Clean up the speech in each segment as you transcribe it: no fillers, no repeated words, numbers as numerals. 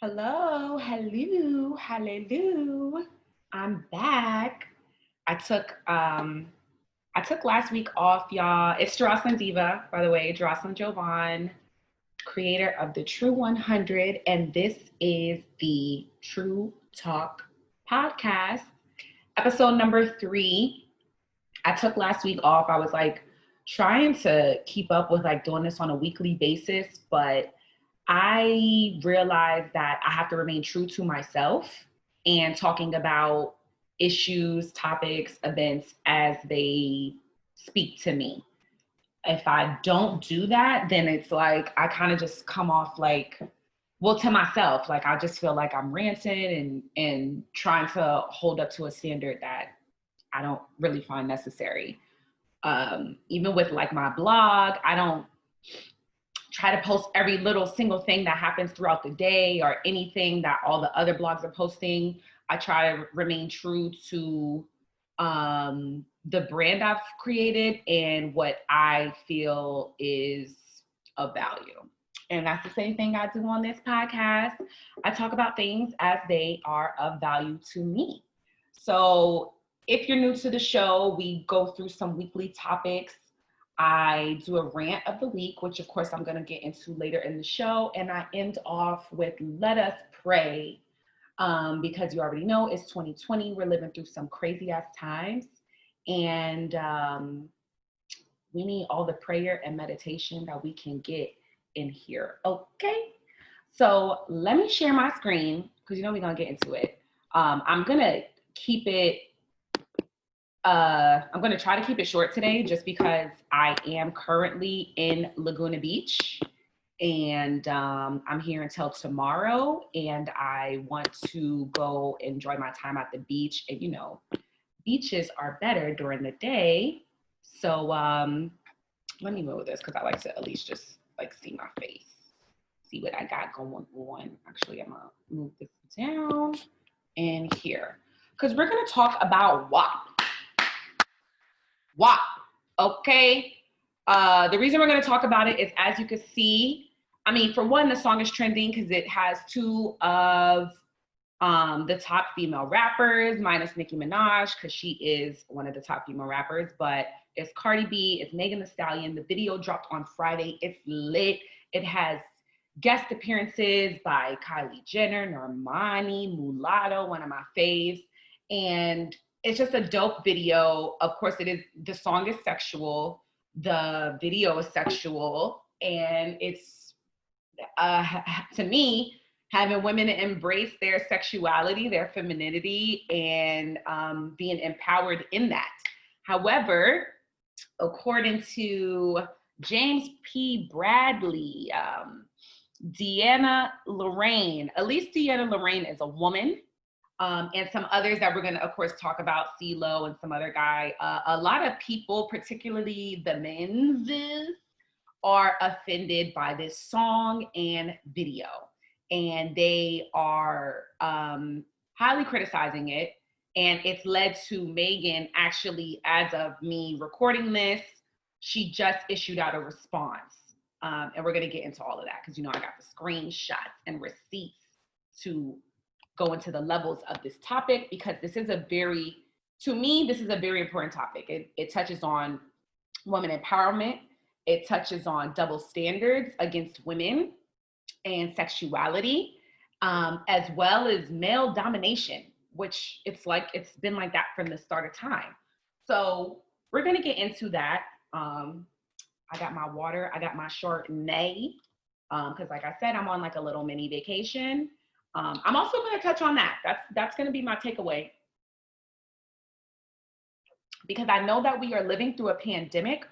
Hello, hello, hallelujah. I'm back. I took um I took last week off, y'all. It's Jeroslyn Diva, by the way, Jeroslyn JoVonn, creator of the True 100, and this is the True Talk podcast, episode number 3. I took last week off. I was like trying to keep up with like doing this on a weekly basis, but I realized that I have to remain true to myself and talking about issues, topics, events as they speak to me. If I don't do that, then it's like I kind of just come off like, well, to myself, like I just feel like I'm ranting and trying to hold up to a standard that I don't really find necessary. Even with like my blog, I don't try to post every little single thing that happens throughout the day or anything that all the other blogs are posting. I try to remain true to the brand I've created and what I feel is of value. And that's the same thing I do on this podcast. I talk about things as they are of value to me. So if you're new to the show, we go through some weekly topics. I do a rant of the week, which of course I'm going to get into later in the show. And I end off with Let Us Pray, because you already know it's 2020. We're living through some crazy ass times. And we need all the prayer and meditation that we can get in here. Okay. So let me share my screen because you know we're going to get into it. I'm going to keep it I'm going to try to keep it short today just because I am currently in Laguna Beach and I'm here until tomorrow and I want to go enjoy my time at the beach. And you know, beaches are better during the day. So let me move this because I like to at least just like see my face, see what I got going on. Actually, I'm going to move this down and here because we're going to talk about WAP. WAP. Okay. The reason we're going to talk about it is, as you can see, I mean, for one, the song is trending because it has two of the top female rappers, minus Nicki Minaj, because she is one of the top female rappers. But it's Cardi B, it's Megan Thee Stallion. The video dropped on Friday. It's lit. It has guest appearances by Kylie Jenner, Normani, Mulatto, one of my faves. And it's just a dope video. Of course, the song is sexual. The video is sexual. And it's, to me, having women embrace their sexuality, their femininity, and being empowered in that. However, according to James P. Bradley, Deanna Lorraine, at least Deanna Lorraine is a woman. And some others that we're going to, of course, talk about, CeeLo and some other guy. A lot of people, particularly the men's, are offended by this song and video. And they are highly criticizing it. And it's led to Megan, actually, as of me recording this, she just issued out a response. And we're going to get into all of that because, you know, I got the screenshots and receipts to go into the levels of this topic because this is to me, this is a very important topic. It touches on women empowerment. It touches on double standards against women and sexuality, as well as male domination, which it's been like that from the start of time. So we're going to get into that. I got my water. I got my Chardonnay because like I said, I'm on like a little mini vacation. I'm also going to touch on that. That's going to be my takeaway. Because I know that we are living through a pandemic,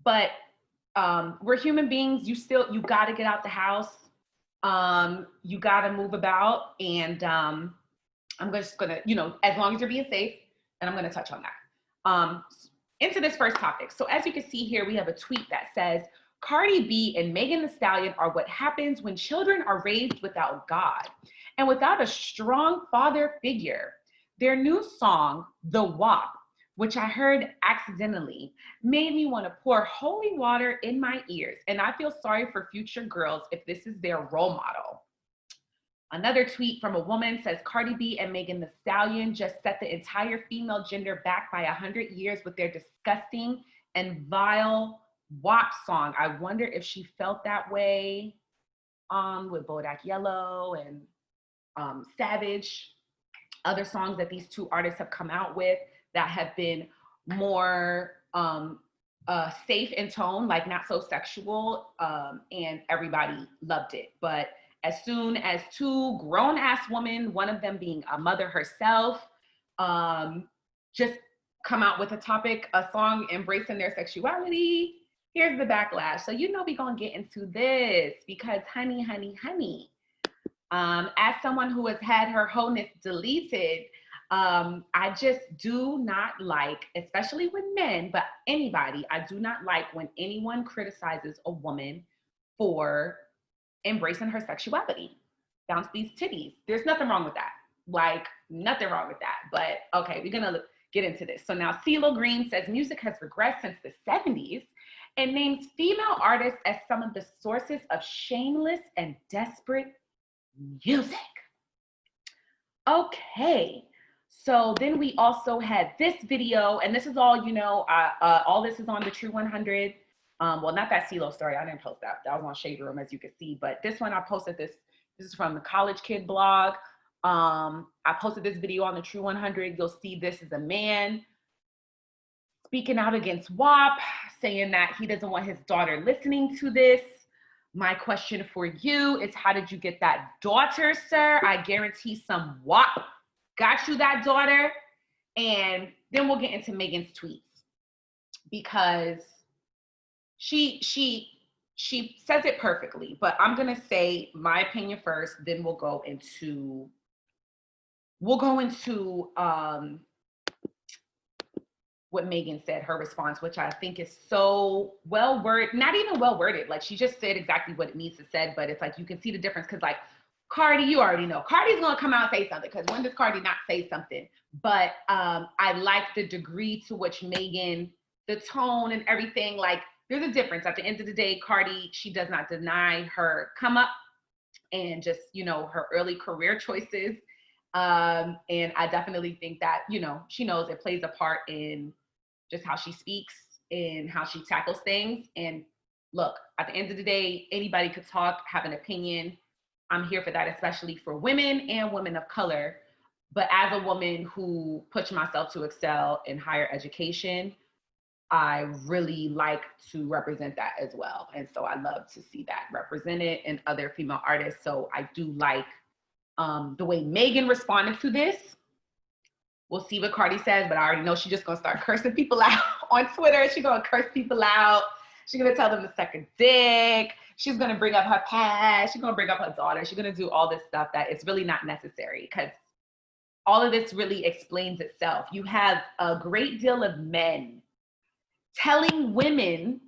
but we're human beings. You got to get out the house. You got to move about. And I'm just going to, you know, as long as you're being safe, and I'm going to touch on that. Into this first topic. So as you can see here, we have a tweet that says, Cardi B and Megan Thee Stallion are what happens when children are raised without God and without a strong father figure. Their new song, The WAP, which I heard accidentally, made me want to pour holy water in my ears. And I feel sorry for future girls if this is their role model. Another tweet from a woman says, Cardi B and Megan Thee Stallion just set the entire female gender back by 100 years with their disgusting and vile WAP song. I wonder if she felt that way with Bodak Yellow and Savage, other songs that these two artists have come out with that have been more safe in tone, like not so sexual, and everybody loved it. But as soon as two grown-ass women, one of them being a mother herself, just come out with a song embracing their sexuality, here's the backlash. So you know we're gonna get into this because honey, as someone who has had her wholeness deleted, I just do not like, especially with men, but anybody, I do not like when anyone criticizes a woman for embracing her sexuality. Bounce these titties. There's nothing wrong with that. Like, nothing wrong with that. But okay, we're gonna get into this. So now CeeLo Green says music has regressed since the 70s and names female artists as some of the sources of shameless and desperate music. Okay, so then we also had this video, and this is all, you know, all this is on the True 100. Well, not that CeeLo story, I didn't post that. That was on Shade Room, as you can see, but this one I posted this is from the College Kid blog. I posted this video on the True 100. You'll see this is a man speaking out against WAP, saying that he doesn't want his daughter listening to this. My question for you is, how did you get that daughter, sir? I guarantee some WAP got you that daughter. And then we'll get into Megan's tweets, because she says it perfectly, but I'm gonna say my opinion first, then we'll go into what Megan said, her response, which I think is so well worded, not even well worded. Like, she just said exactly what it needs to say, but it's like, you can see the difference. Cause like Cardi, you already know, Cardi's gonna come out and say something, cause when does Cardi not say something? But I like the degree to which Megan, the tone and everything, like there's a difference. At the end of the day, Cardi, she does not deny her come up and just, you know, her early career choices. And I definitely think that, you know, she knows it plays a part in just how she speaks and how she tackles things. And look, at the end of the day, anybody could talk, have an opinion. I'm here for that, especially for women and women of color. But as a woman who pushed myself to excel in higher education, I really like to represent that as well. And so I love to see that represented in other female artists. So I do like the way Megan responded to this. We'll see what Cardi says, but I already know she's just gonna start cursing people out on Twitter. She's gonna curse people out. She's gonna tell them to suck a dick. She's gonna bring up her past. She's gonna bring up her daughter. She's gonna do all this stuff that it's really not necessary, because all of this really explains itself. You have a great deal of men telling women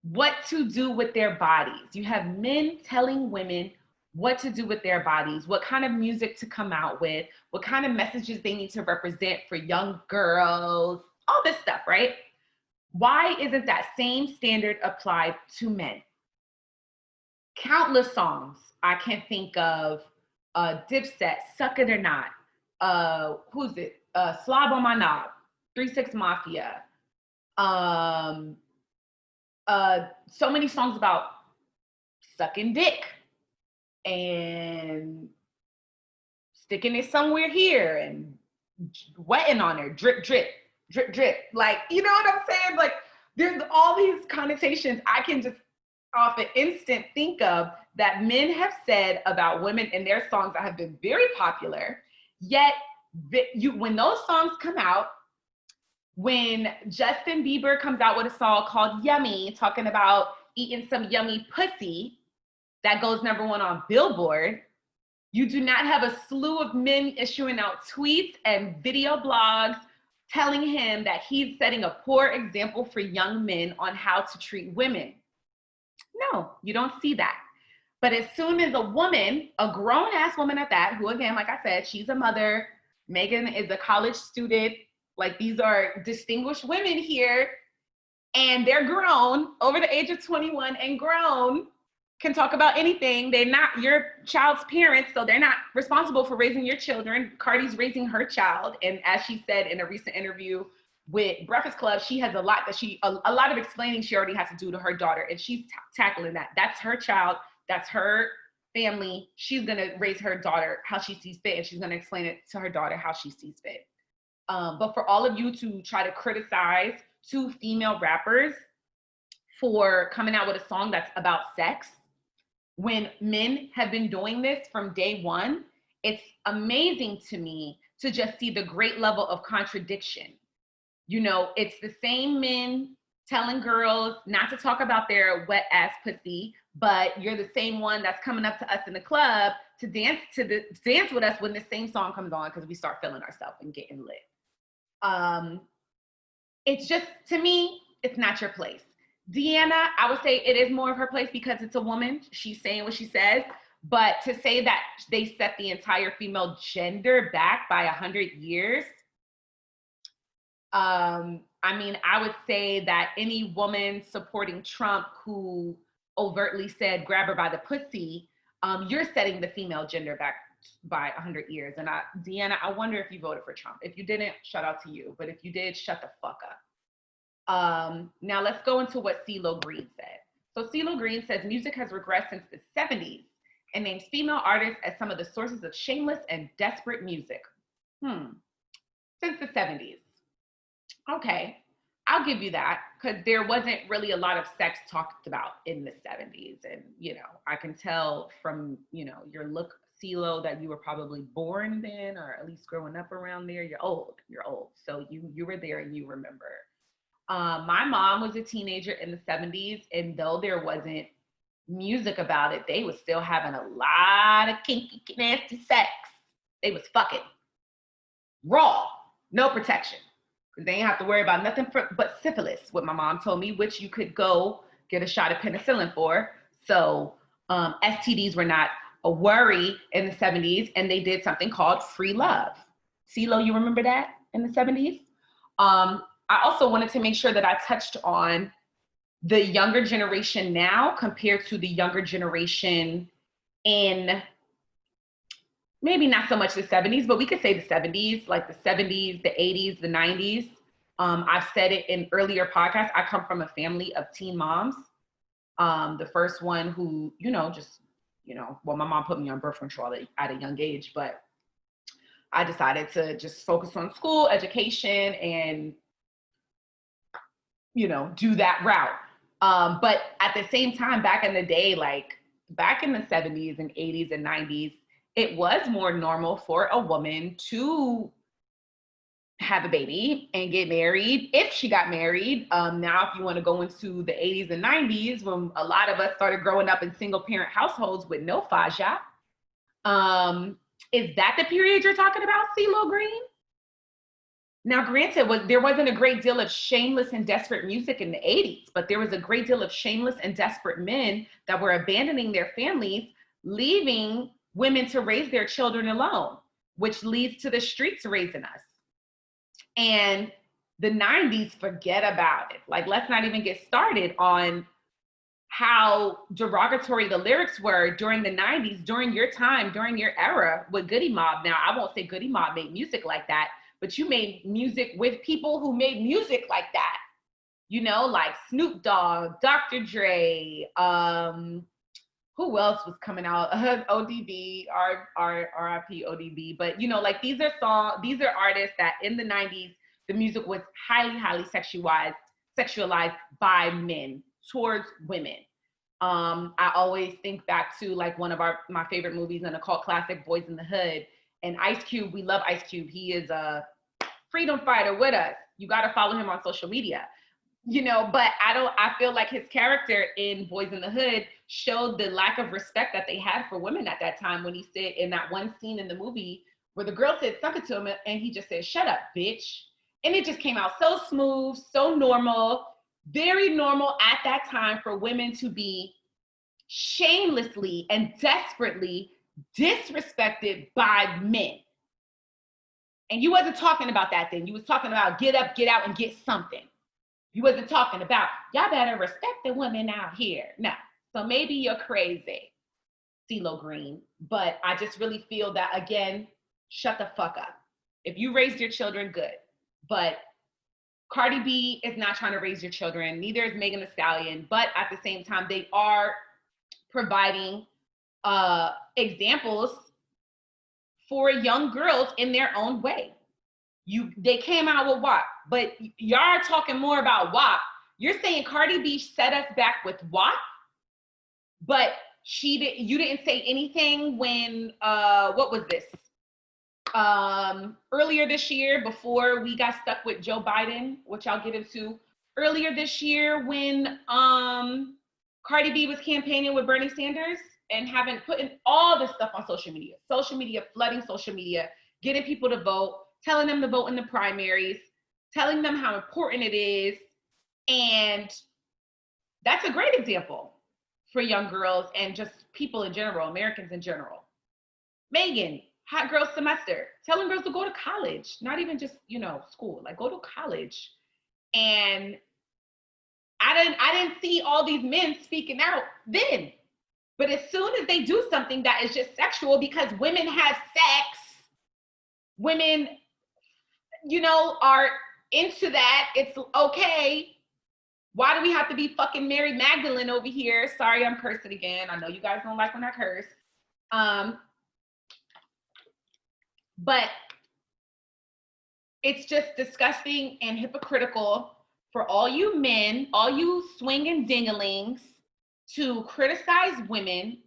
what to do with their bodies. You have men telling women what to do with their bodies, what kind of music to come out with, what kind of messages they need to represent for young girls, all this stuff, right? Why isn't that same standard applied to men? Countless songs I can think of, Dipset, Suck It or Not, who's it? Slob on My Knob, 3-6 Mafia. So many songs about sucking dick and sticking it somewhere here and wetting on her, drip, drip, drip, drip. Like, you know what I'm saying? Like, there's all these connotations I can just off an instant think of that men have said about women in their songs that have been very popular. Yet when those songs come out, when Justin Bieber comes out with a song called Yummy, talking about eating some yummy pussy, that goes #1 on Billboard, you do not have a slew of men issuing out tweets and video blogs telling him that he's setting a poor example for young men on how to treat women. No, you don't see that. But as soon as a woman, a grown-ass woman at that, who again, like I said, she's a mother, Megan is a college student, like these are distinguished women here, and they're grown, over the age of 21 and grown, can talk about anything. They're not your child's parents, so they're not responsible for raising your children. Cardi's raising her child. And as she said in a recent interview with Breakfast Club, she has a lot of explaining she already has to do to her daughter. And she's tackling that. That's her child. That's her family. She's going to raise her daughter how she sees fit. And she's going to explain it to her daughter how she sees fit. But for all of you to try to criticize two female rappers for coming out with a song that's about sex, when men have been doing this from day one, it's amazing to me to just see the great level of contradiction. You know, it's the same men telling girls not to talk about their wet ass pussy, but you're the same one that's coming up to us in the club to dance with us when the same song comes on because we start feeling ourselves and getting lit. It's just, to me, it's not your place. Deanna, I would say it is more of her place because it's a woman. She's saying what she says. But to say that they set the entire female gender back by 100 years, I mean, I would say that any woman supporting Trump who overtly said, grab her by the pussy, you're setting the female gender back by 100 years. And Deanna, I wonder if you voted for Trump. If you didn't, shout out to you. But if you did, shut the fuck up. Now let's go into what CeeLo Green said. So CeeLo Green says music has regressed since the 70s and names female artists as some of the sources of shameless and desperate music. Since the 70s. Okay, I'll give you that because there wasn't really a lot of sex talked about in the 70s. And, you know, I can tell from, you know, your look, CeeLo, that you were probably born then or at least growing up around there. You're old. So you were there and you remember. My mom was a teenager in the 70s, and though there wasn't music about it, they was still having a lot of kinky, nasty sex. They was fucking raw, no protection. They ain't have to worry about nothing but syphilis, what my mom told me, which you could go get a shot of penicillin for. So STDs were not a worry in the 70s, and they did something called free love. CeeLo, you remember that in the 70s? I also wanted to make sure that I touched on the younger generation now compared to the younger generation in maybe not so much the 70s, but we could say the 70s, like the 70s, the 80s, the 90s. I've said it in earlier podcasts. I come from a family of teen moms. The first one who, well, my mom put me on birth control at a young age, but I decided to just focus on school, education, and do that route. But at the same time, back in the day, like back in the 70s and 80s and 90s, it was more normal for a woman to have a baby and get married if she got married. Now, if you want to go into the 80s and 90s, when a lot of us started growing up in single parent households with no faja, is that the period you're talking about, CeeLo Green? Now, granted, there wasn't a great deal of shameless and desperate music in the 80s, but there was a great deal of shameless and desperate men that were abandoning their families, leaving women to raise their children alone, which leads to the streets raising us. And the 90s, forget about it. Like, let's not even get started on how derogatory the lyrics were during the 90s, during your time, during your era with Goody Mob. Now, I won't say Goody Mob made music like that, but you made music with people who made music like that, like Snoop Dogg, Dr. Dre, who else was coming out? ODB, RIP ODB. But like these are artists that in the 90s, the music was highly, highly sexualized by men towards women. I always think back to like one of my favorite movies and a cult classic, Boys in the Hood. And Ice Cube, we love Ice Cube. He is a freedom fighter with us. You got to follow him on social media. But I feel like his character in Boys in the Hood showed the lack of respect that they had for women at that time when he said in that one scene in the movie where the girl said something to him and he just said, "Shut up, bitch." And it just came out so smooth, so normal, very normal at that time for women to be shamelessly and desperately disrespected by men. And you wasn't talking about that then. You was talking about get up, get out, and get something. You wasn't talking about, y'all better respect the women out here. No, So maybe you're crazy, CeeLo Green. But I just really feel that, again, shut the fuck up. If you raised your children, good. But Cardi B is not trying to raise your children. Neither is Megan Thee Stallion. But at the same time, they are providing examples for young girls in their own way. They came out with WAP, but y'all are talking more about WAP. You're saying Cardi B set us back with WAP, but you didn't say anything when what was this? Earlier this year, before we got stuck with Joe Biden, which I'll get into, earlier this year when Cardi B was campaigning with Bernie Sanders and putting all this stuff on social media, flooding social media, getting people to vote, telling them to vote in the primaries, telling them how important it is. And that's a great example for young girls and just people in general, Americans in general. Megan, hot girl semester, telling girls to go to college, not even just, school, like go to college. And I didn't see all these men speaking out then. But as soon as they do something that is just sexual, because women have sex, women, are into that, it's okay. Why do we have to be fucking Mary Magdalene over here? Sorry, I'm cursing again. I know you guys don't like when I curse. But it's just disgusting and hypocritical for all you men, all you swinging dinglings, to criticize women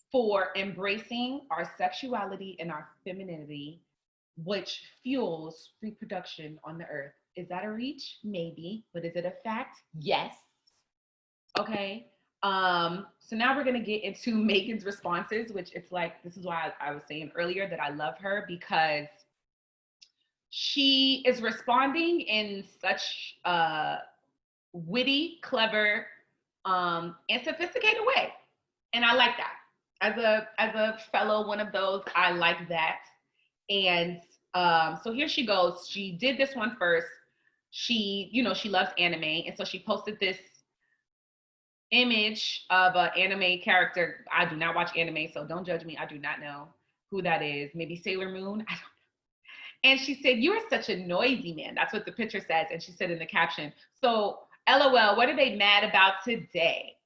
for embracing our sexuality and our femininity, which fuels reproduction on the earth. Is that a reach? Maybe. But is it a fact? Yes. Okay. So now we're going to get into Megan's responses, which it's like, this is why I was saying earlier that I love her, because she is responding in such a witty, clever, and sophisticated way. And I like that. As a fellow one of those, I like that. And so here she goes. She did this one first. She loves anime. And so she posted this image of an anime character. I do not watch anime, so don't judge me. I do not know who that is. Maybe Sailor Moon. I don't know. And she said, "You are such a noisy man." That's what the picture says. And she said in the caption, "So, LOL, what are they mad about today?"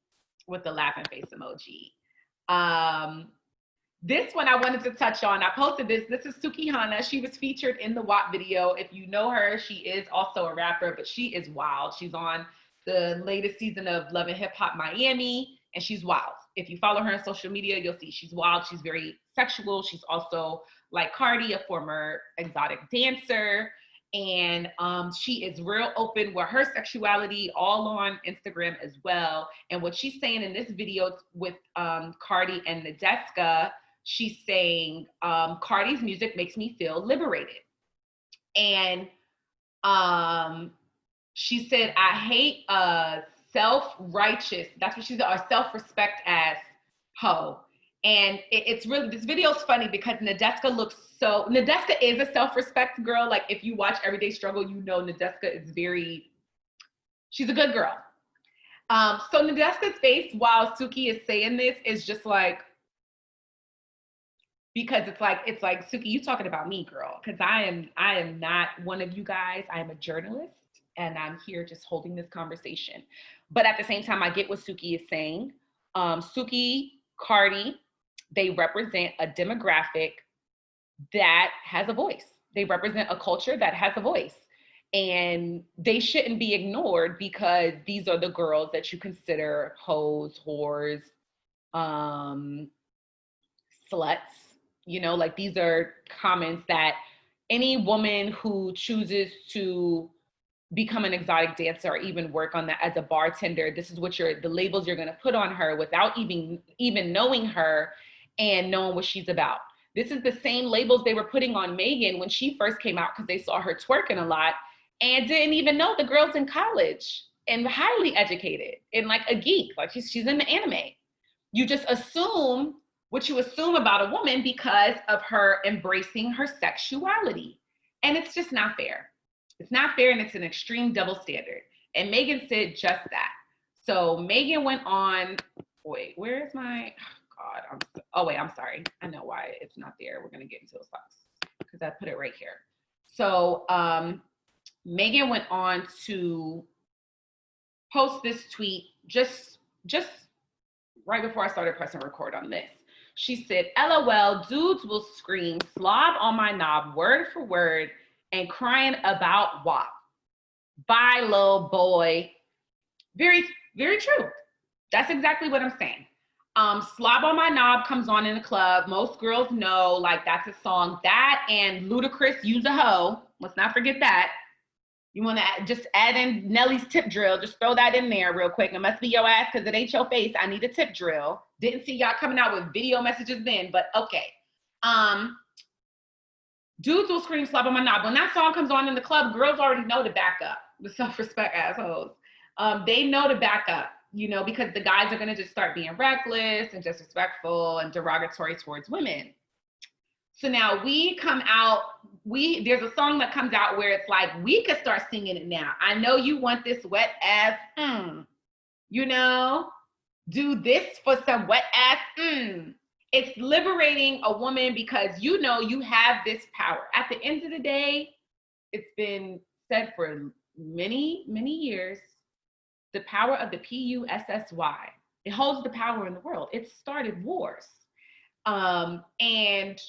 With the laughing face emoji. This one I wanted to touch on. I posted this. This is Sukihana. She was featured in the WAP video. If you know her, she is also a rapper, but she is wild. She's on the latest season of Love and Hip Hop Miami, and she's wild. If you follow her on social media, you'll see she's wild. She's very sexual. She's also, like Cardi, a former exotic dancer. And she is real open with her sexuality, all on Instagram as well. And what she's saying in this video with Cardi and Nadeska, she's saying, Cardi's music makes me feel liberated. And she said, "I hate self-righteous," that's what she said, "or self-respect ass hoe." And it's really, this video is funny because Nadeska is a self-respect girl. Like if you watch Everyday Struggle, Nadeska is she's a good girl. So Nadeska's face while Suki is saying this is just like, because it's like, Suki, you talking about me, girl. Because I am not one of you guys. I am a journalist and I'm here just holding this conversation. But at the same time, I get what Suki is saying. Suki, Cardi, they represent a demographic that has a voice. They represent a culture that has a voice. And they shouldn't be ignored because these are the girls that you consider hoes, whores, sluts. Like these are comments that any woman who chooses to become an exotic dancer or even work on that as a bartender, this is what the labels you're going to put on her without even knowing her and knowing what she's about. This is the same labels they were putting on Megan when she first came out because they saw her twerking a lot and didn't even know the girl's in college and highly educated and like a geek, like she's in the anime. You just assume what you assume about a woman because of her embracing her sexuality. And it's just not fair. It's not fair, and it's an extreme double standard. And Megan said just that. So Megan went on wait, where's my, oh God, oh wait, I'm sorry. I know why it's not there. We're gonna get into those thoughts because I put it right here. So Megan went on to post this tweet just right before I started pressing record on this. She said, LOL, dudes will scream slob on my knob word for word and crying about WAP. Bye, little boy. Very, very true. That's exactly what I'm saying. Slob on my knob comes on in the club. Most girls know, like, that's a song. That and Ludacris, Use a Hoe. Let's not forget that. You want to just add in Nelly's tip drill. Just throw that in there real quick. It must be your ass because it ain't your face. I need a tip drill. Didn't see y'all coming out with video messages then, but okay. Dudes will scream slap on my knob. When that song comes on in the club, girls already know to back up. The self-respect assholes. They know to back up, you know, because the guys are going to just start being reckless and disrespectful and derogatory towards women. So now we come out, there's a song that comes out where it's like, we could start singing it now. I know you want this wet ass, you know, do this for some wet ass, It's liberating a woman because you know you have this power. At the end of the day, it's been said for many, many years, the power of the PUSSY. It holds the power in the world. It started wars. And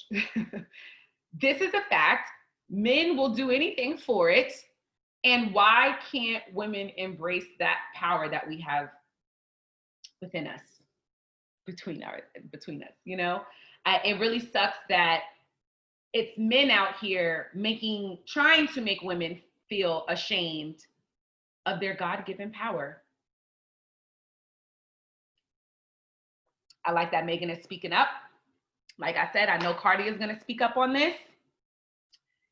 this is a fact. Men will do anything for it. And why can't women embrace that power that we have within us, between us, you know? It really sucks that it's men out here trying to make women feel ashamed of their God-given power. I like that Megan is speaking up. Like I said, I know Cardi is going to speak up on this.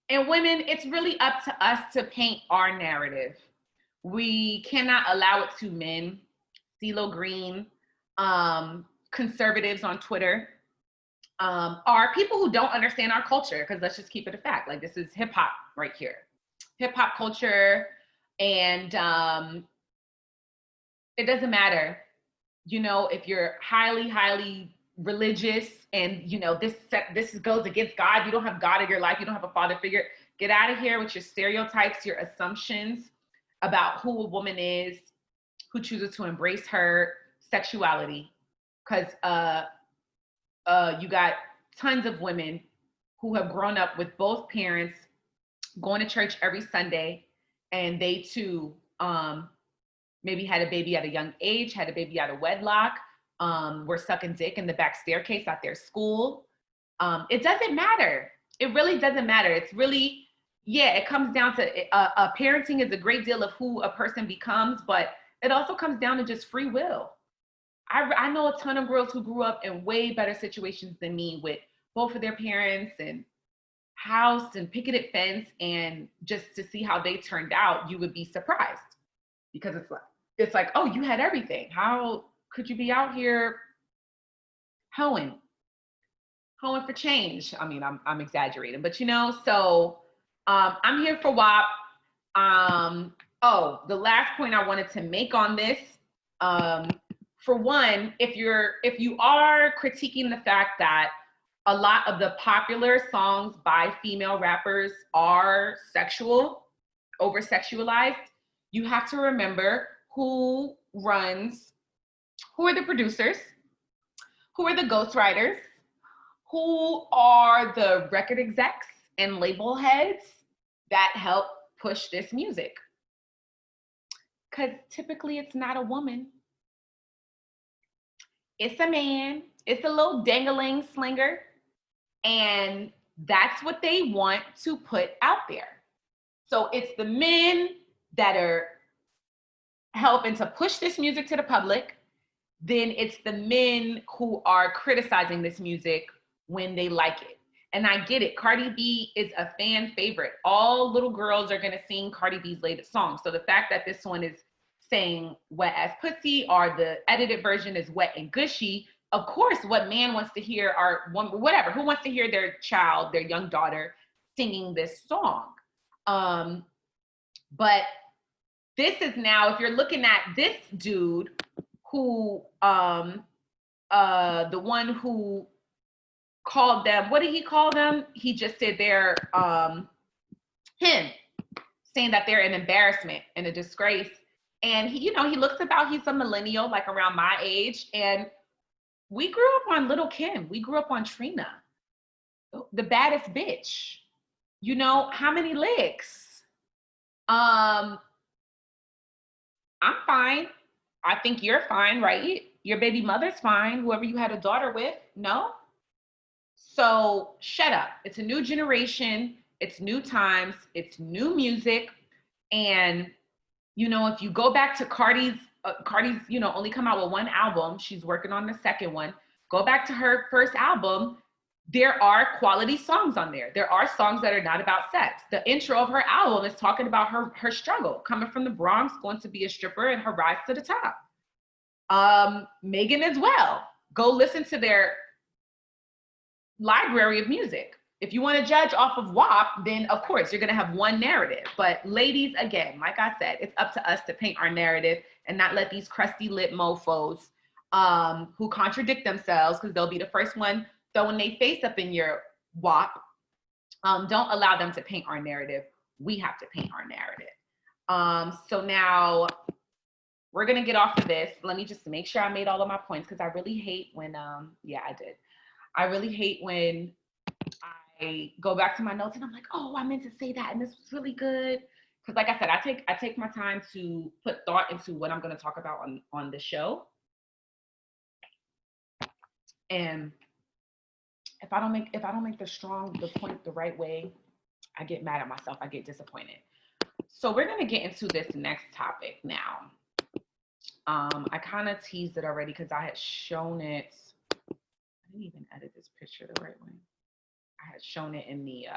And women, it's really up to us to paint our narrative. We cannot allow it to men. CeeLo Green, conservatives on Twitter, are people who don't understand our culture, because let's just keep it a fact. Like, this is hip hop right here. Hip hop culture, and it doesn't matter, you know, if you're highly, highly religious and, you know, this goes against God, you don't have God in your life, you don't have a father figure, get out of here with your stereotypes, your assumptions about who a woman is, who chooses to embrace her sexuality. Because you got tons of women who have grown up with both parents going to church every Sunday, and they too maybe had a baby at a young age, had a baby out of wedlock, were sucking dick in the back staircase at their school. It doesn't matter. It really doesn't matter. It's really, yeah, it comes down to parenting is a great deal of who a person becomes, but it also comes down to just free will. I know a ton of girls who grew up in way better situations than me, with both of their parents and house and picketed fence, and just to see how they turned out, you would be surprised, because it's like, oh, you had everything. How could you be out here hoeing for change? I mean, I'm exaggerating, but you know, so I'm here for WAP. Oh, the last point I wanted to make on this, for one, if you are critiquing the fact that a lot of the popular songs by female rappers are sexual, over-sexualized, you have to remember who are the producers, who are the ghostwriters, who are the record execs and label heads that help push this music. Because typically it's not a woman. It's a man. It's a little dangling slinger. And that's what they want to put out there. So it's the men that are helping to push this music to the public. Then it's the men who are criticizing this music when they like it. And I get it. Cardi B is a fan favorite. All little girls are going to sing Cardi B's latest song. So the fact that this one is saying wet ass pussy, or the edited version is wet and gushy, of course, what man wants to hear, or whatever, who wants to hear their child, their young daughter singing this song? But this is now, if you're looking at this dude who the one who called them, what did he call them? He just said they're him saying that they're an embarrassment and a disgrace. And he, you know, he looks about, he's a millennial, like around my age. And we grew up on Little Kim. We grew up on Trina, the baddest bitch. You know, how many licks? I'm fine. I think you're fine, right? Your baby mother's fine, whoever you had a daughter with, no? So shut up. It's a new generation. It's new times. It's new music. And, you know, if you go back to Cardi's, you know, only come out with one album. She's working on the second one. Go back to her first album. There are quality songs on there. There are songs that are not about sex. The intro of her album is talking about her struggle, coming from the Bronx, going to be a stripper, and her rise to the top. Megan as well. Go listen to their library of music. If you want to judge off of WAP, then of course you're going to have one narrative. But ladies, again, like I said, it's up to us to paint our narrative and not let these crusty lip mofos who contradict themselves, because they'll be the first one throwing their face up in your WAP. Don't allow them to paint our narrative. We have to paint our narrative. So now we're going to get off of this. Let me just make sure I made all of my points, because I really hate when, yeah, I did. I really hate when I go back to my notes and I'm like, oh, I meant to say that, and this was really good. Because like I said, I take my time to put thought into what I'm going to talk about on the show. And if I don't make the point the right way, I get mad at myself. I get disappointed. So we're going to get into this next topic now. I kind of teased it already because I had shown it. I didn't even edit this picture the right way. I had shown it in the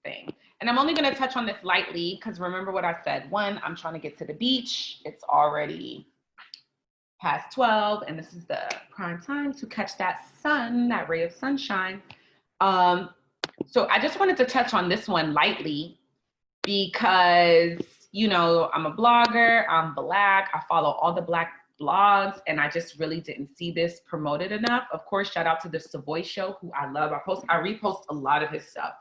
thing. And I'm only going to touch on this lightly because remember what I said. One, I'm trying to get to the beach. It's already past 12, and this is the prime time to catch that sun, that ray of sunshine. So I just wanted to touch on this one lightly because, you know, I'm a blogger, I'm Black, I follow all the Black blogs, and I just really didn't see this promoted enough. Of course, shout out to the Savoy Show, who I love. I repost a lot of his stuff.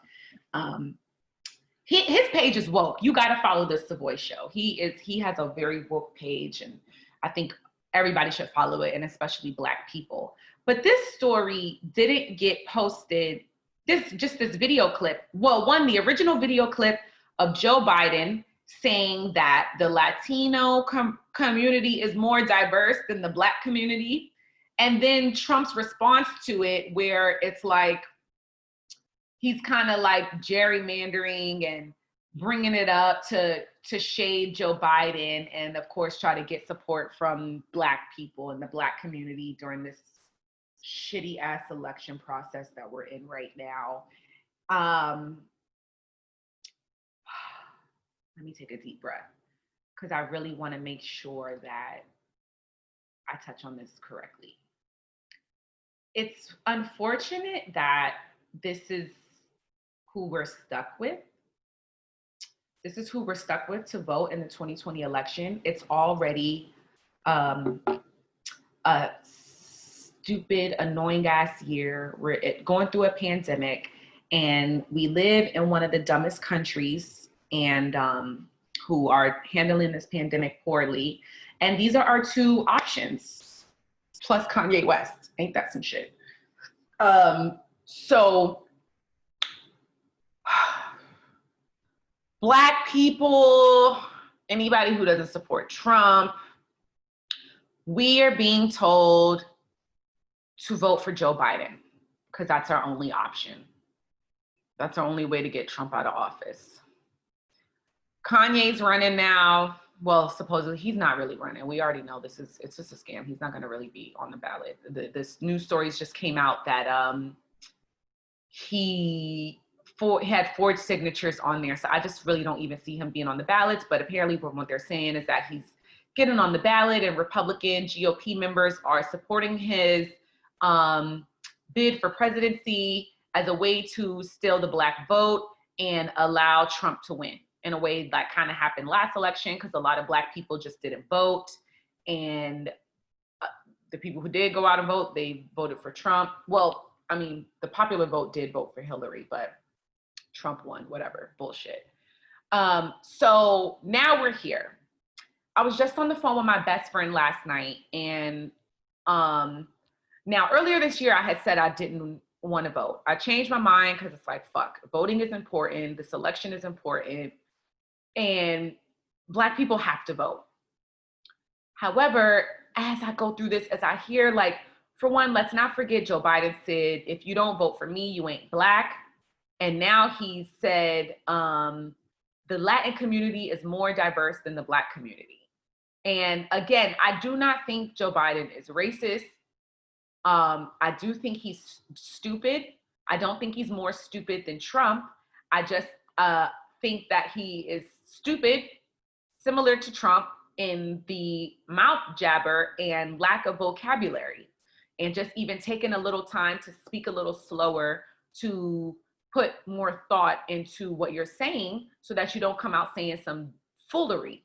His page is woke. You got to follow the Savoy Show. He has a very woke page, and I think everybody should follow it, and especially Black people. But this story didn't get posted. This video clip. Well, the original video clip of Joe Biden saying that the Latino community is more diverse than the Black community. And then Trump's response to it, where it's like, he's kind of like gerrymandering and bringing it up to shade Joe Biden, and of course try to get support from Black people and the Black community during this shitty ass election process that we're in right now. Let me take a deep breath, because I really want to make sure that I touch on this correctly. It's unfortunate that this is who we're stuck with. This is who we're stuck with to vote in the 2020 election. It's already a stupid, annoying ass year. We're going through a pandemic, and we live in one of the dumbest countries and who are handling this pandemic poorly. And these are our two options, plus Kanye West. Ain't that some shit? So Black people, anybody who doesn't support Trump, we are being told to vote for Joe Biden because that's our only option. That's our only way to get Trump out of office. Kanye's running now. Well, supposedly he's not really running. We already know it's just a scam. He's not going to really be on the ballot. This news stories just came out that he had forged signatures on there. So I just really don't even see him being on the ballots. But apparently from what they're saying is that he's getting on the ballot, and Republican GOP members are supporting his bid for presidency as a way to steal the Black vote and allow Trump to win, in a way that kind of happened last election, because a lot of Black people just didn't vote. And the people who did go out and vote, they voted for Trump. Well, I mean, the popular vote did vote for Hillary, but Trump won, whatever, bullshit. So now we're here. I was just on the phone with my best friend last night, and now earlier this year I had said I didn't want to vote. I changed my mind because it's like, fuck, voting is important, this election is important, and Black people have to vote. However, as I go through this, as I hear, like, for one, let's not forget Joe Biden said, if you don't vote for me, you ain't Black. And now he said the Latin community is more diverse than the Black community. And again, I do not think Joe Biden is racist. I do think he's stupid. I don't think he's more stupid than Trump. I just think that he is stupid, similar to Trump, in the mouth jabber and lack of vocabulary, and just even taking a little time to speak a little slower, to put more thought into what you're saying so that you don't come out saying some foolery.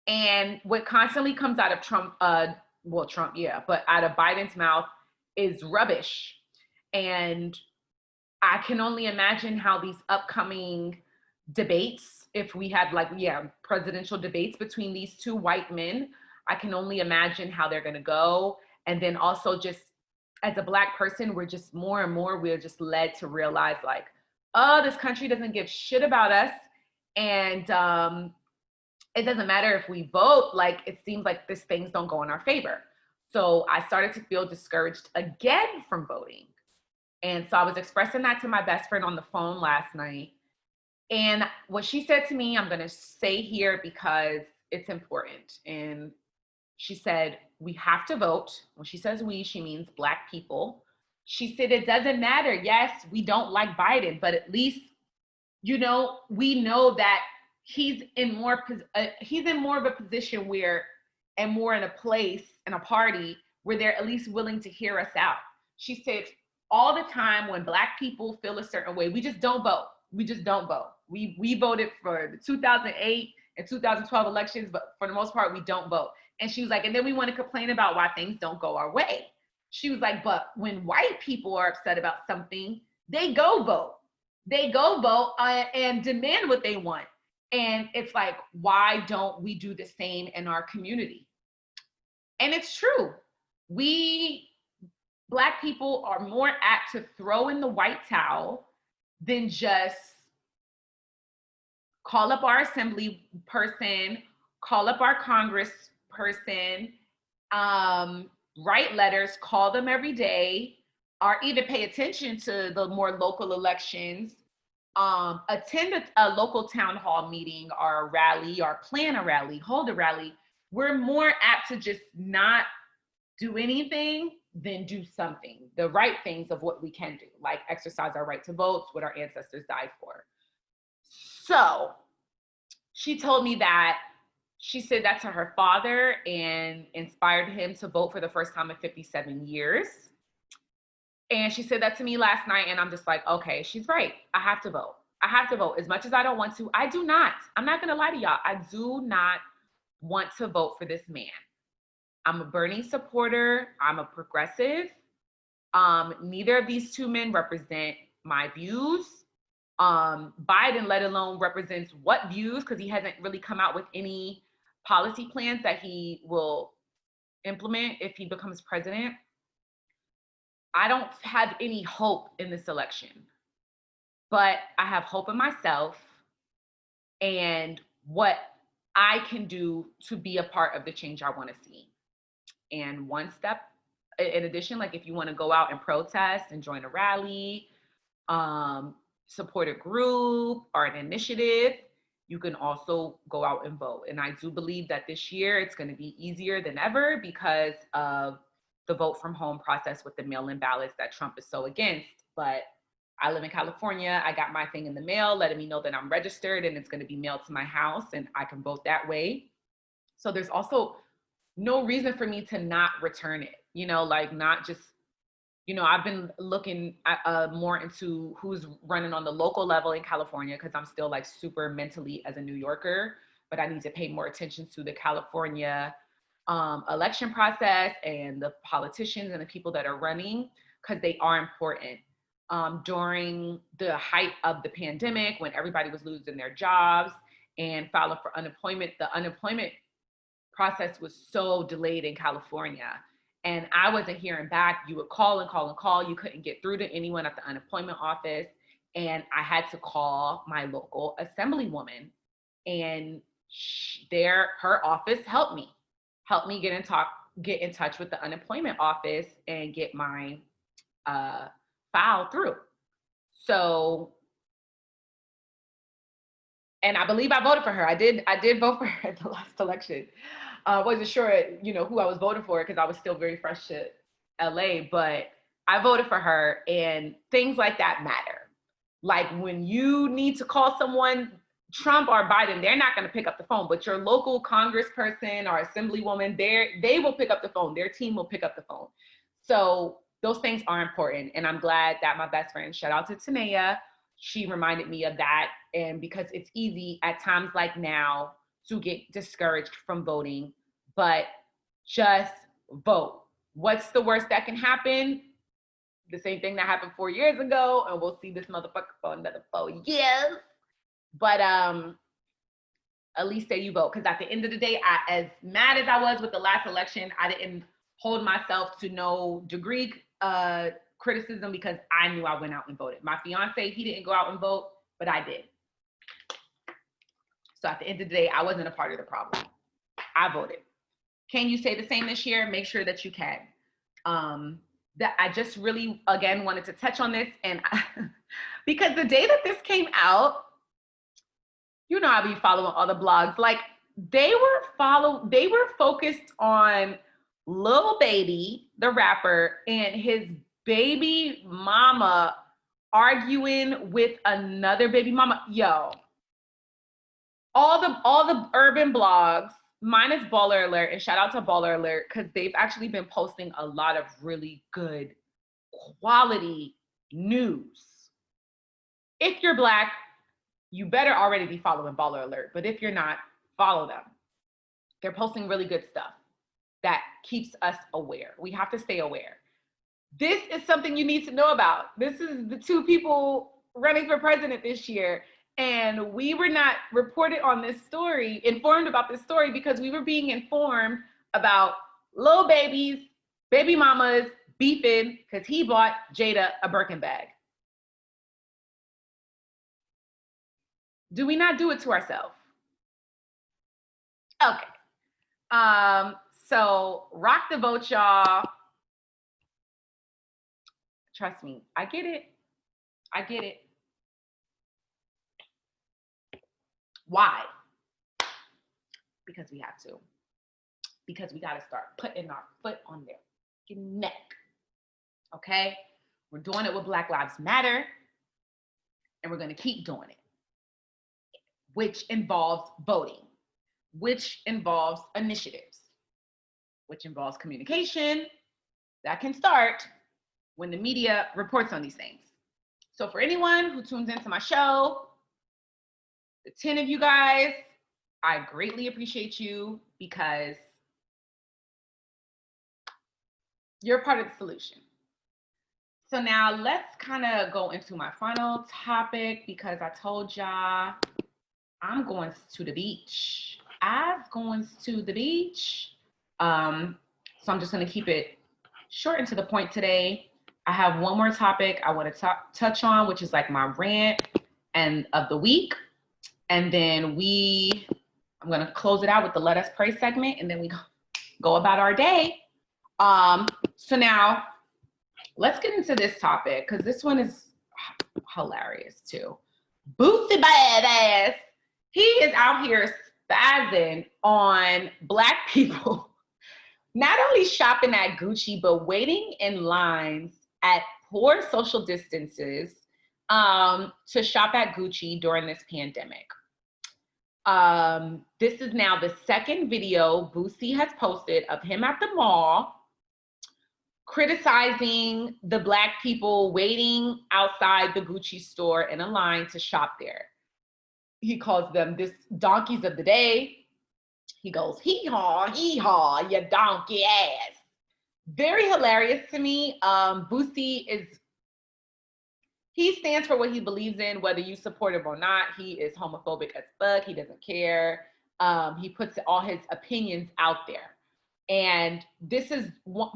And what constantly comes out of Trump, Trump, yeah, but out of Biden's mouth is rubbish. And I can only imagine how these upcoming debates, if we had presidential debates between these two white men, I can only imagine how they're going to go. And then also, just as a Black person, we're just more and more, we're just led to realize, like, oh, this country doesn't give shit about us. And it doesn't matter if we vote, like, it seems like these things don't go in our favor. So I started to feel discouraged again from voting. And so I was expressing that to my best friend on the phone last night. And what she said to me, I'm going to say here because it's important. And she said, we have to vote. When she says we, she means Black people. She said, it doesn't matter. Yes, we don't like Biden, but at least, we know that he's in more of a position where, and more in a place, in a party where they're at least willing to hear us out. She said, all the time when Black people feel a certain way, we just don't vote. We just don't vote. We voted for the 2008 and 2012 elections, but for the most part, we don't vote. And she was like, and then we want to complain about why things don't go our way. She was like, but when white people are upset about something, they go vote. They go vote and demand what they want. And it's like, why don't we do the same in our community? And it's true. We Black people are more apt to throw in the white towel than just call up our assembly person, call up our Congress person, write letters, call them every day, or even pay attention to the more local elections, attend a local town hall meeting or a rally, or plan a rally, hold a rally. We're more apt to just not do anything than do something, the right things of what we can do, like exercise our right to vote, what our ancestors died for. So she told me that she said that to her father and inspired him to vote for the first time in 57 years. And she said that to me last night, and I'm just like, okay, she's right. I have to vote. I have to vote. As much as I don't want to, I do not. I'm not gonna lie to y'all. I do not want to vote for this man. I'm a Bernie supporter. I'm a progressive. Neither of these two men represent my views. Biden, let alone represents what views, because he hasn't really come out with any policy plans that he will implement if he becomes president. I don't have any hope in this election, but I have hope in myself and what I can do to be a part of the change I want to see. And one step, in addition, like if you want to go out and protest and join a rally, support a group or an initiative, you can also go out and vote. And I do believe that this year it's going to be easier than ever because of the vote from home process with the mail-in ballots that Trump is so against. But I live in California. I got my thing in the mail letting me know that I'm registered and it's going to be mailed to my house and I can vote that way. So there's also no reason for me to not return it, like not just, I've been looking at, more into who's running on the local level in California because I'm still like super mentally as a New Yorker, but I need to pay more attention to the California election process and the politicians and the people that are running, because they are important. During the height of the pandemic, when everybody was losing their jobs and filing for unemployment, the unemployment process was so delayed in California. And I wasn't hearing back. You would call and call and call. You couldn't get through to anyone at the unemployment office. And I had to call my local assemblywoman. And her office helped me get in touch with the unemployment office and get my file through. So, and I believe I voted for her. I did vote for her at the last election. Wasn't sure, who I was voting for because I was still very fresh to LA, but I voted for her, and things like that matter. Like when you need to call someone, Trump or Biden, they're not going to pick up the phone, but your local congressperson or assemblywoman, they will pick up the phone. Their team will pick up the phone. So those things are important. And I'm glad that my best friend, shout out to Tanea, she reminded me of that. And because it's easy at times like now to get discouraged from voting, but just vote. What's the worst that can happen? The same thing that happened 4 years ago, and we'll see this motherfucker for another 4 years. But at least say you vote. Because at the end of the day, as mad as I was with the last election, I didn't hold myself to no degree criticism because I knew I went out and voted. My fiance, he didn't go out and vote, but I did. So at the end of the day, I wasn't a part of the problem. I voted. Can you say the same this year? Make sure that you can. That I just really, again, wanted to touch on this. And because the day that this came out, I be following all the blogs. Like they were focused on Lil Baby, the rapper, and his baby mama arguing with another baby mama. Yo, all the urban blogs, minus Baller Alert, and shout out to Baller Alert, because they've actually been posting a lot of really good quality news. If you're Black, you better already be following Baller Alert, but if you're not, follow them. They're posting really good stuff that keeps us aware. We have to stay aware. This is something you need to know about. This is the two people running for president this year. And we were not reported on this story, informed about this story, because we were being informed about Lil Baby's baby mamas beefing because he bought Jada a Birkin bag. Do we not do it to ourselves? Okay. So rock the vote, y'all. Trust me, I get it. I get it. Why? Because we have to. Because we got to start putting our foot on their neck. Okay? We're doing it with Black Lives Matter, and we're going to keep doing it, which involves voting, which involves initiatives, which involves communication that can start when the media reports on these things. So for anyone who tunes into my show, the 10 of you guys, I greatly appreciate you because you're part of the solution. So now let's kind of go into my final topic, because I told y'all I'm going to the beach. I've going to the beach. So I'm just going to keep it short and to the point today. I have one more topic I want to touch on, which is like my rant and of the week. And then I'm going to close it out with the Let Us Pray segment, and then we go about our day. So now let's get into this topic, because this one is hilarious too. Boosie badass. He is out here spazzing on Black people, not only shopping at Gucci, but waiting in lines at poor social distances to shop at Gucci during this pandemic. This is now the second video Boosie has posted of him at the mall criticizing the Black people waiting outside the Gucci store in a line to shop there. He calls them this donkeys of the day. He goes, hee haw, you donkey ass. Very hilarious to me. Boosie he stands for what he believes in, whether you support him or not. He is homophobic as fuck. He doesn't care. He puts all his opinions out there. And this is,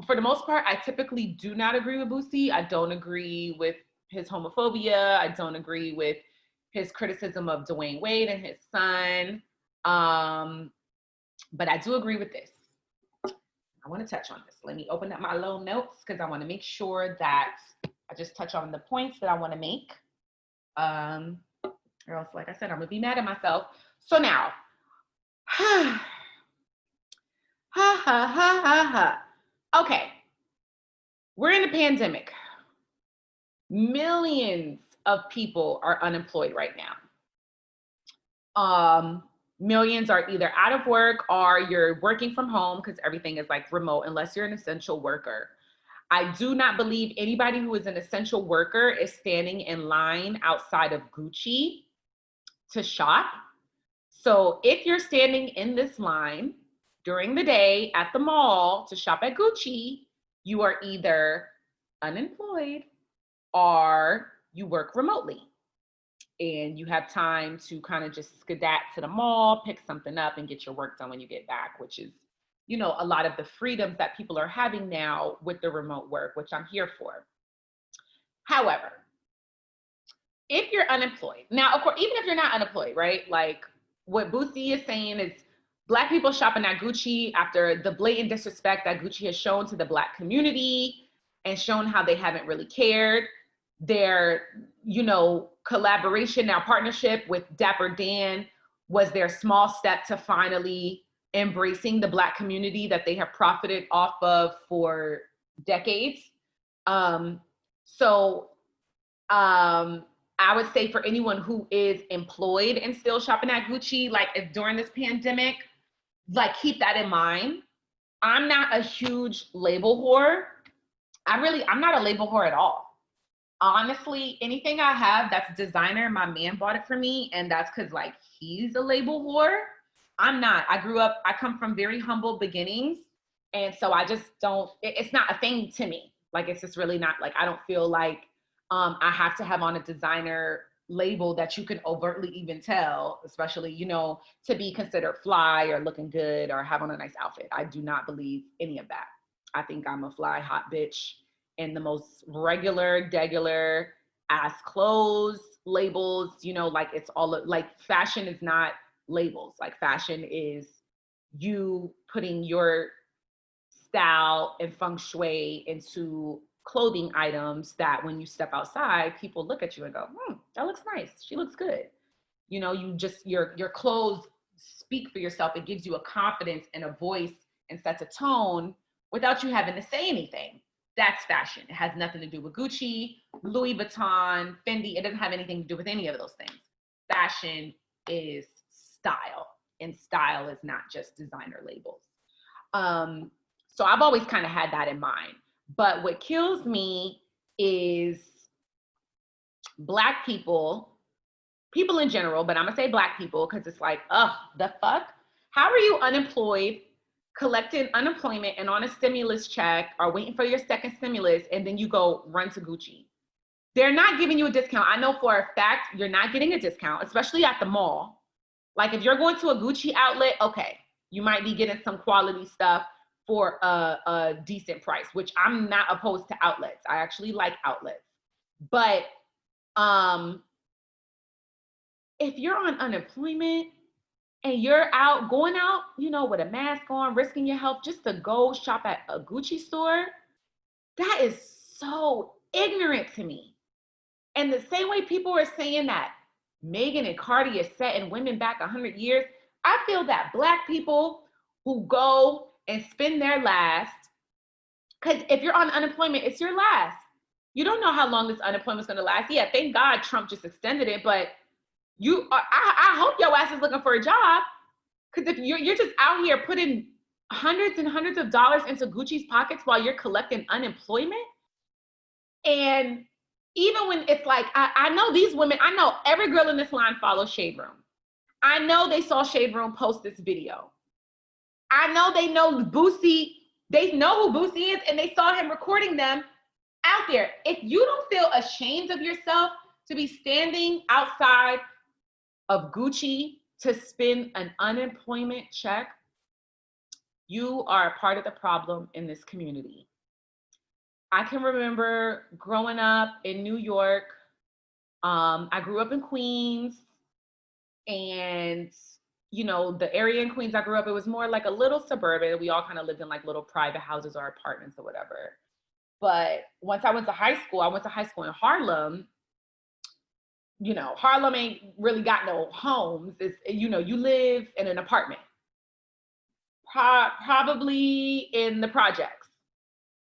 for the most part, I typically do not agree with Boosie. I don't agree with his homophobia. I don't agree with his criticism of Dwayne Wade and his son. But I do agree with this. I want to touch on this. Let me open up my little notes because I want to make sure that I just touch on the points that I want to make. Or else, like I said, I'm going to be mad at myself. So now, okay, we're in a pandemic. Millions of people are unemployed right now. Millions are either out of work or you're working from home because everything is like remote unless you're an essential worker. I do not believe anybody who is an essential worker is standing in line outside of Gucci to shop. So if you're standing in this line during the day at the mall to shop at Gucci, you are either unemployed or you work remotely. And you have time to kind of just skedaddle to the mall, pick something up, and get your work done when you get back, which is, you know, a lot of the freedoms that people are having now with the remote work, which I'm here for. However, if you're unemployed, now, of course, even if you're not unemployed, right? Like what Boosie is saying is Black people shopping at Gucci after the blatant disrespect that Gucci has shown to the Black community and shown how they haven't really cared. Their, you know, collaboration, now partnership with Dapper Dan was their small step to finally embracing the Black community that they have profited off of for decades. I would say for anyone who is employed and still shopping at Gucci, like if during this pandemic, like keep that in mind. I'm not a huge label whore. I'm not a label whore at all. Honestly, anything I have that's designer, my man bought it for me, and that's because like he's a label whore. I'm not. I come from very humble beginnings, and so I just don't, it's not a thing to me. Like it's just really not, like I don't feel like I have to have on a designer label that you can overtly even tell, especially, you know, to be considered fly or looking good or have on a nice outfit. I do not believe any of that. I think I'm a fly hot bitch in the most regular, degular ass clothes, labels, you know, like it's all like fashion is not labels. Like fashion is you putting your style and feng shui into clothing items that when you step outside, people look at you and go, that looks nice. She looks good. You know, you just, your clothes speak for yourself. It gives you a confidence and a voice and sets a tone without you having to say anything. That's fashion. It has nothing to do with Gucci, Louis Vuitton, Fendi. It doesn't have anything to do with any of those things. Fashion is style, and style is not just designer labels. So I've always kind of had that in mind. But what kills me is Black people in general, but I'm gonna say Black people because it's like, the fuck? How are you unemployed, collecting unemployment and on a stimulus check or waiting for your second stimulus, and then you go run to Gucci? They're not giving you a discount. I know for a fact you're not getting a discount, especially at the mall. Like if you're going to a Gucci outlet, okay, you might be getting some quality stuff for a decent price, which I'm not opposed to outlets. I actually like outlets. But if you're on unemployment and you're going out, you know, with a mask on, risking your health just to go shop at a Gucci store, that is so ignorant to me. And the same way people are saying that Megan and Cardi is setting women back 100 years, I feel that Black people who go and spend their last, because if you're on unemployment, it's your last. You don't know how long this unemployment is going to last. Yeah, thank God Trump just extended it, but I hope your ass is looking for a job, because if you're just out here putting hundreds and hundreds of dollars into Gucci's pockets while you're collecting unemployment. And even when it's like, I know these women, I know every girl in this line follows Shade Room. I know they saw Shade Room post this video. I know they know Boosie, they know who Boosie is, and they saw him recording them out there. If you don't feel ashamed of yourself to be standing outside of Gucci to spend an unemployment check, you are a part of the problem in this community. I can remember growing up in New York. I grew up in Queens, and you know, the area in Queens I grew up, it was more like a little suburban. We all kind of lived in like little private houses or apartments or whatever. But once I went to high school, I went to high school in Harlem. You know, Harlem ain't really got no homes. It's, you know, you live in an apartment, probably in the projects.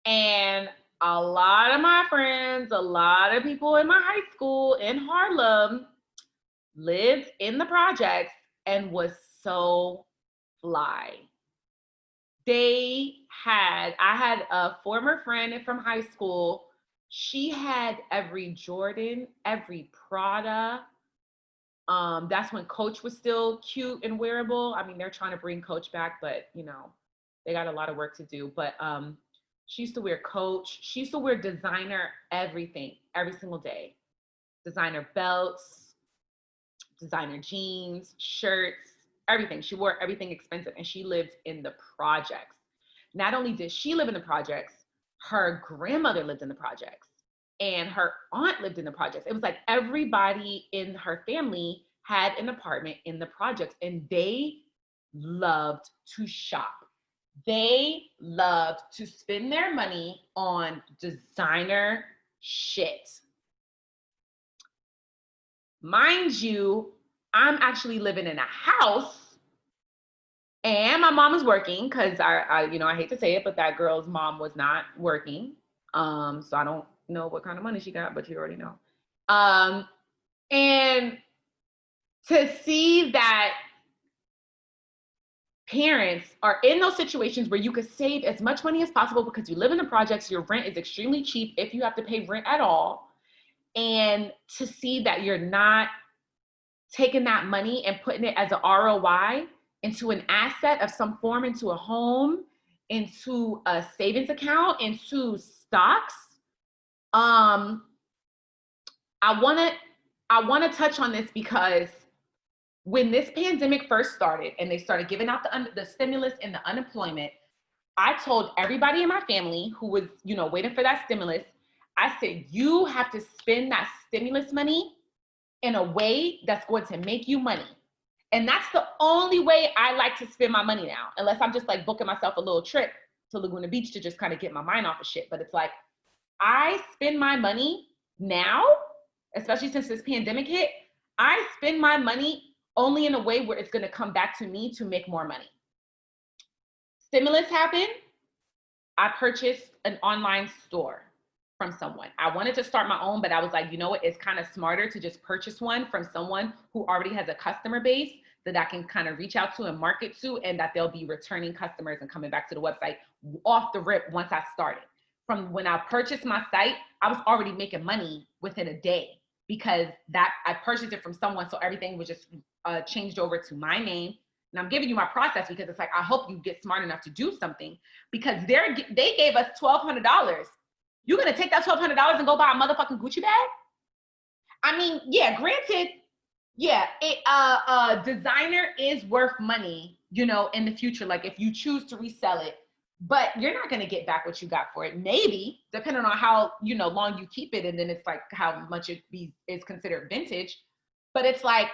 And a lot of my friends, a lot of people in my high school in Harlem lived in the projects and was so fly. I had a former friend from high school. She had every Jordan, every Prada. That's when Coach was still cute and wearable. I mean, they're trying to bring Coach back, but you know, they got a lot of work to do. But she used to wear Coach. She used to wear designer everything, every single day. Designer belts, designer jeans, shirts, everything. She wore everything expensive, and she lived in the projects. Not only did she live in the projects, her grandmother lived in the projects, and her aunt lived in the projects. It was like everybody in her family had an apartment in the projects, and they loved to shop. They loved to spend their money on designer shit. Mind you, I'm actually living in a house, and my mom is working because I you know, I hate to say it, but that girl's mom was not working. So I don't know what kind of money she got, but you already know. And to see that parents are in those situations where you could save as much money as possible because you live in the projects, your rent is extremely cheap if you have to pay rent at all. And to see that you're not taking that money and putting it as an ROI into an asset of some form, into a home, into a savings account, into stocks. I want to touch on this because when this pandemic first started and they started giving out the stimulus and the unemployment, I told everybody in my family who was, you know, waiting for that stimulus, I said, you have to spend that stimulus money in a way that's going to make you money. And that's the only way I like to spend my money now, unless I'm just like booking myself a little trip to Laguna Beach to just kind of get my mind off of shit. But it's like, I spend my money now, especially since this pandemic hit, I spend my money only in a way where it's going to come back to me to make more money. Stimulus happened. I purchased an online store from someone. I wanted to start my own, but I was like, you know what? It's kind of smarter to just purchase one from someone who already has a customer base that I can kind of reach out to and market to, and that they'll be returning customers and coming back to the website off the rip once I started. From when I purchased my site, I was already making money within a day because that I purchased it from someone. So everything was just changed over to my name. And I'm giving you my process because it's like, I hope you get smart enough to do something, because they gave us $1,200. You're going to take that $1,200 and go buy a motherfucking Gucci bag? I mean, yeah, granted, yeah, designer is worth money, you know, in the future, like if you choose to resell it, but you're not going to get back what you got for it. Maybe, depending on how, you know, long you keep it, and then it's like how much is considered vintage. But it's like,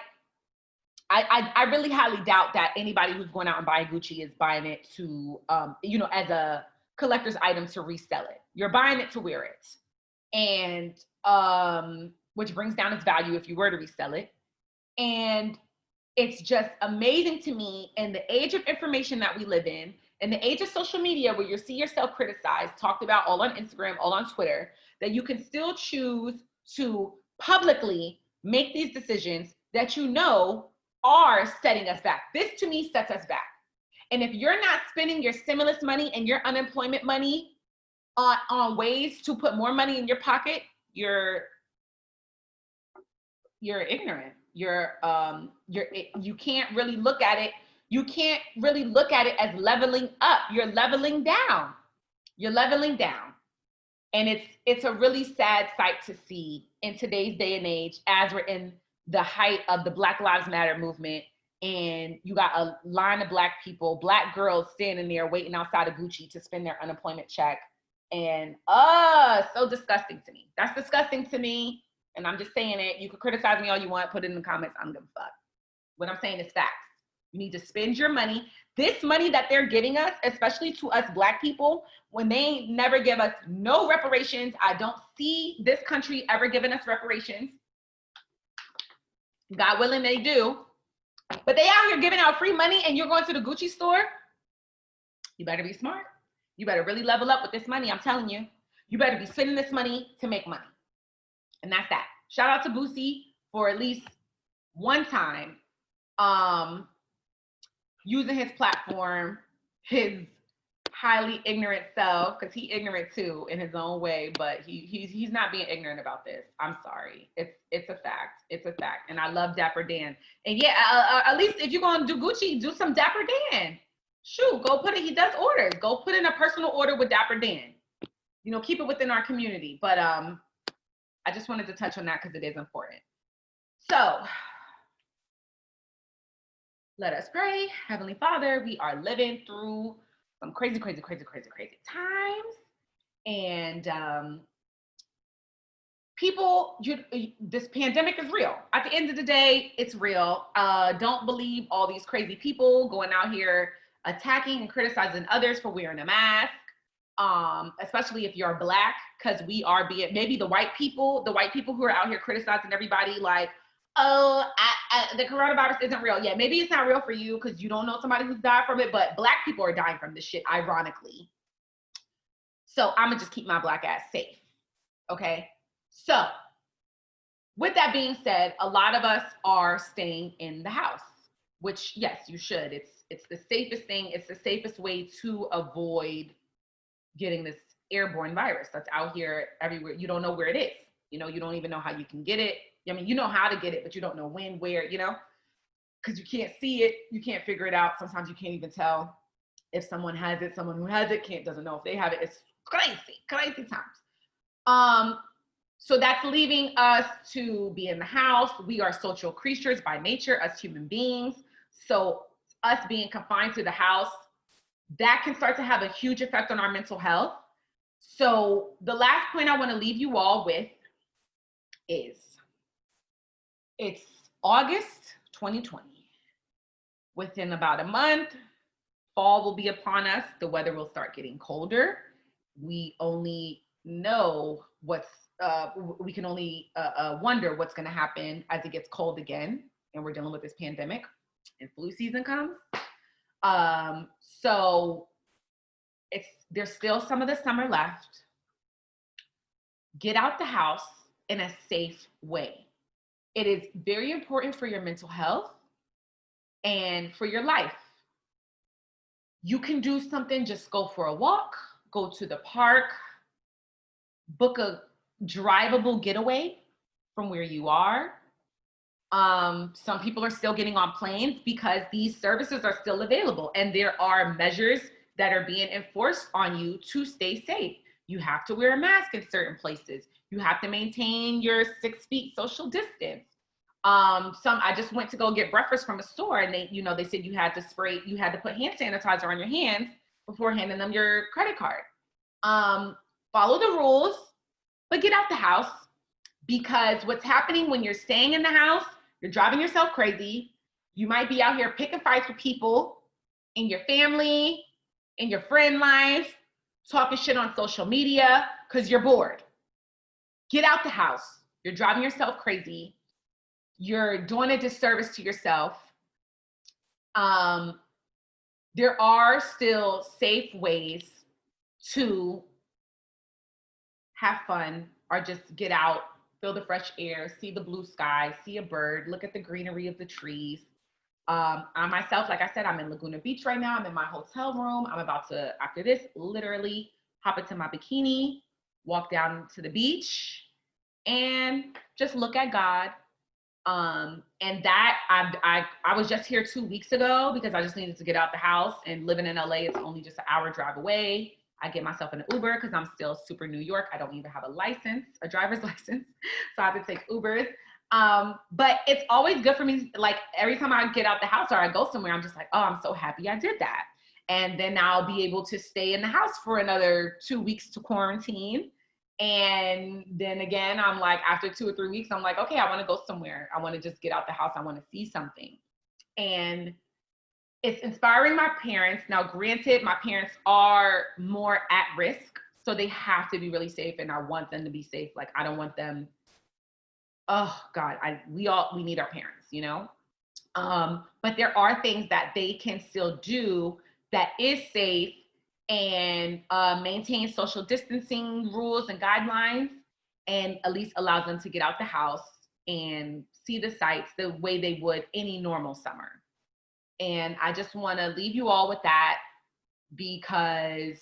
I really highly doubt that anybody who's going out and buying Gucci is buying it to, you know, as a collector's item to resell it. You're buying it to wear it. And which brings down its value if you were to resell it. And it's just amazing to me, in the age of information that we live in the age of social media, where you see yourself criticized, talked about all on Instagram, all on Twitter, that you can still choose to publicly make these decisions that you know are setting us back. This to me sets us back. And if you're not spending your stimulus money and your unemployment money on ways to put more money in your pocket, you're ignorant. You can't really look at it. You can't really look at it as leveling up. You're leveling down. You're leveling down. And it's a really sad sight to see in today's day and age, as we're in the height of the Black Lives Matter movement, and you got a line of Black people, Black girls standing there waiting outside of Gucci to spend their unemployment check. And so disgusting to me. That's disgusting to me. And I'm just saying it. You can criticize me all you want, put it in the comments. I don't give a fuck. What I'm saying is facts. You need to spend your money. This money that they're giving us, especially to us Black people, when they never give us no reparations. I don't see this country ever giving us reparations. God willing, they do. But they out here giving out free money, and you're going to the Gucci store. You better be smart. You better really level up with this money. I'm telling you. You better be spending this money to make money. And that's that. Shout out to Boosie for at least one time using his platform, his highly ignorant self, because he ignorant too in his own way, but he's not being ignorant about this. I'm sorry. It's a fact. It's a fact. And I love Dapper Dan. And yeah, at least if you're going to do Gucci, do some Dapper Dan. Shoot, go put it. He does orders. Go put in a personal order with Dapper Dan. You know, keep it within our community. But I just wanted to touch on that because it is important. So let us pray. Heavenly Father, we are living through some crazy times. And people, this pandemic is real. At the end of the day, it's real. Don't believe all these crazy people going out here attacking and criticizing others for wearing a mask. Especially if you're Black, because we are being, maybe the white people who are out here criticizing everybody like, oh, the coronavirus isn't real. Yeah, maybe it's not real for you because you don't know somebody who's died from it, but Black people are dying from this shit, ironically. So I'm gonna just keep my Black ass safe, okay? So with that being said, a lot of us are staying in the house, which yes, you should. It's the safest thing. It's the safest way to avoid getting this airborne virus that's out here everywhere. You don't know where it is. You know, you don't even know how you can get it. I mean, you know how to get it, but you don't know when, where, you know, because you can't see it. You can't figure it out. Sometimes you can't even tell if someone has it. Someone who has it doesn't know if they have it. It's crazy times. So that's leaving us to be in the house. We are social creatures by nature, us human beings. So us being confined to the house, that can start to have a huge effect on our mental health. So the last point I want to leave you all with is it's August 2020. Within about a month, fall will be upon us. The weather will start getting colder. We only know we can only wonder what's going to happen as it gets cold again. And we're dealing with this pandemic and flu season comes. So there's still some of the summer left. Get out the house in a safe way. It is very important for your mental health and for your life. You can do something, just go for a walk, go to the park, book a drivable getaway from where you are. Some people are still getting on planes because these services are still available, and there are measures that are being enforced on you to stay safe. You have to wear a mask in certain places. You have to maintain your 6 feet social distance. I just went to go get breakfast from a store, and they said you had to put hand sanitizer on your hands before handing them your credit card. Follow the rules, but get out the house, because what's happening when you're staying in the house, you're driving yourself crazy. You might be out here picking fights with people in your family, in your friend life, talking shit on social media because you're bored. Get out the house. You're driving yourself crazy. You're doing a disservice to yourself. There are still safe ways to have fun or just get out, feel the fresh air, see the blue sky, see a bird, look at the greenery of the trees. I myself, like I said, I'm in Laguna Beach right now. I'm in my hotel room. I'm about to, after this, literally hop into my bikini, walk down to the beach, and just look at God. And that I was just here 2 weeks ago because I just needed to get out the house, and living in LA, it's only just an hour drive away. I get myself an Uber because I'm still super New York. I don't even have a driver's license. So I have to take Ubers. But it's always good for me. Like every time I get out the house or I go somewhere, I'm just like, oh, I'm so happy I did that. And then I'll be able to stay in the house for another 2 weeks to quarantine. And then again, I'm like, after 2 or 3 weeks, I'm like, okay, I want to go somewhere. I want to just get out the house. I want to see something. And it's inspiring my parents. Now, granted, my parents are more at risk, so they have to be really safe, and I want them to be safe. Like, I don't want them, oh God, we need our parents, you know? But there are things that they can still do that is safe and maintain social distancing rules and guidelines, and at least allows them to get out the house and see the sights the way they would any normal summer. And I just want to leave you all with that because,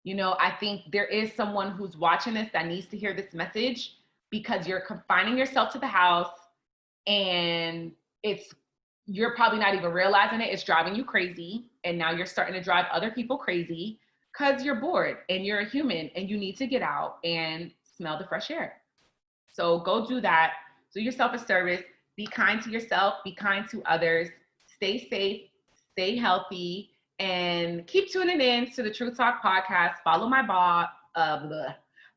you know, I think there is someone who's watching this that needs to hear this message, because you're confining yourself to the house and you're probably not even realizing it. It's driving you crazy. And now you're starting to drive other people crazy because you're bored and you're a human and you need to get out and smell the fresh air. So go do that. Do yourself a service. Be kind to yourself. Be kind to others. Stay safe. Stay healthy. And keep tuning in to the True Talk podcast. Follow my blog.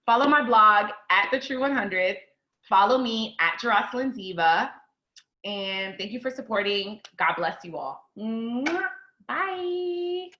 Follow my blog at The True 100. Follow me at Jeroslyn Diva. And thank you for supporting. God bless you all. Bye.